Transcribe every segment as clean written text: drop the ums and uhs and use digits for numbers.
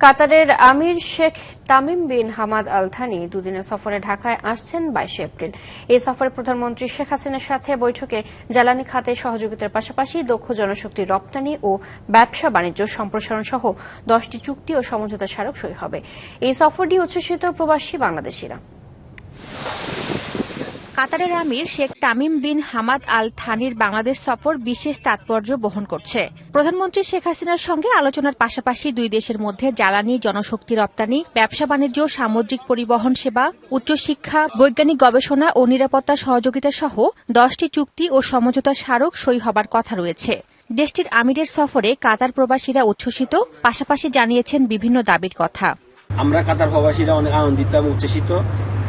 কাতারের আমির Sheikh Tamim bin Hamad Al Thani দুদিনের সফরে ঢাকায় আসছেন 22 এপ্রিল। এই সফরে প্রধানমন্ত্রী শেখ হাসিনার সাথে বৈঠকে জ্বালানি খাতে সহযোগিতার পাশাপাশি দক্ষ জনশক্তি রপ্তানি ও ব্যবসা বাণিজ্য সম্প্রসারণ সহ 10টি চুক্তি ও সমঝোতা স্মারক সই হবে। এই সফরটি উচ্ছ্বসিত প্রবাসী বাংলাদেশিরা। কাতারের আমির Sheikh Tamim bin Hamad Al থানির বাংলাদেশ সফর বিশেষ তাৎপর্য বহন করছে। প্রধানমন্ত্রী শেখ হাসিনার সঙ্গে আলোচনার পাশাপাশি দুই দেশের মধ্যে জ্বালানি, জনশক্তি রপ্তানি, ব্যবসা বাণিজ্য, সামুদ্রিক পরিবহন সেবা, উচ্চশিক্ষা, বৈজ্ঞানিক গবেষণা ও নিরাপত্তা সহযোগিতা সহ 10টি চুক্তি ও সমঝোতা স্মারক সই হবার কথা রয়েছে। দেশটির আমিরের সফরে কাতার প্রবাসীরা উচ্ছ্বসিত, পাশাপাশি জানিয়েছেন বিভিন্ন দাবির কথা। আমরা কাতার প্রবাসীরা অনেক আনন্দিত এবং উচ্ছ্বসিত।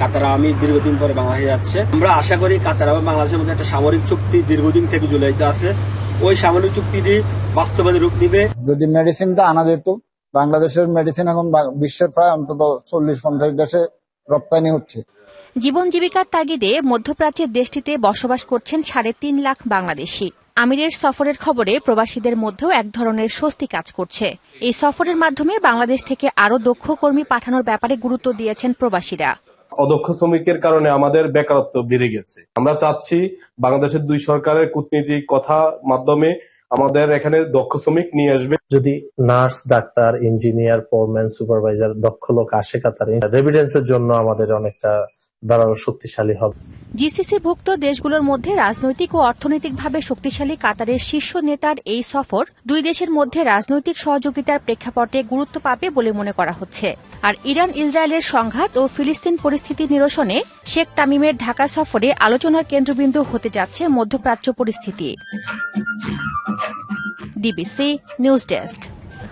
কাতার আমির দীর্ঘদিন পরে বাংলাদেশে যাচ্ছে। আমরা আশা করি কাতার এবং বাংলাদেশের মধ্যে একটা সামরিক চুক্তি দীর্ঘদিন থেকে ঝুলাইতে আছে, ওই সামরিক চুক্তিটি বাস্তবায়নের রূপ নিবে। যদি মেডিসিনটা আনা যেত, বাংলাদেশের মেডিসিন এখন বিশ্বের প্রায় অন্তত 40-50 দেশে রপ্তানি হচ্ছে। জীবন জীবিকার তাগিদে মধ্যপ্রাচ্যের দেশটিতে বসবাস করছেন 3.5 লাখ বাংলাদেশি। আমিরের সফরের খবরে প্রবাসীদের মধ্যেও এক ধরনের স্বস্তি কাজ করছে। এই সফরের মাধ্যমে বাংলাদেশ থেকে আরও দক্ষ কর্মী পাঠানোর ব্যাপারে গুরুত্ব দিয়েছেন প্রবাসীরা। অদক্ষ শ্রমিকের কারণে আমাদের বেকারত্ব বেড়ে গেছে। আমরা চাচ্ছি বাংলাদেশের দুই সরকারের কূটনীতিক কথা মাধ্যমে আমাদের এখানে দক্ষ শ্রমিক নিয়ে আসবে। যদি nurse, doctor, engineer, foreman, supervisor দক্ষ লোক আসে কাতারে, রেমিটেন্সের জন্য আমাদের অনেকটা দাঁড়ানো শক্তিশালী হবে। জিসিসিভুক্ত দেশগুলোর মধ্যে রাজনৈতিক ও অর্থনৈতিকভাবে শক্তিশালী কাতারের শীর্ষ নেতার এই সফর দুই দেশের মধ্যে রাজনৈতিক সহযোগিতার প্রেক্ষাপটে গুরুত্ব পাবে বলে মনে করা হচ্ছে। আর ইরান ইসরায়েলের সংঘাত ও ফিলিস্তিন পরিস্থিতি নিরসনে শেখ তামিমের ঢাকা সফরে আলোচনার কেন্দ্রবিন্দু হতে যাচ্ছে মধ্যপ্রাচ্য পরিস্থিতি। DBC news desk.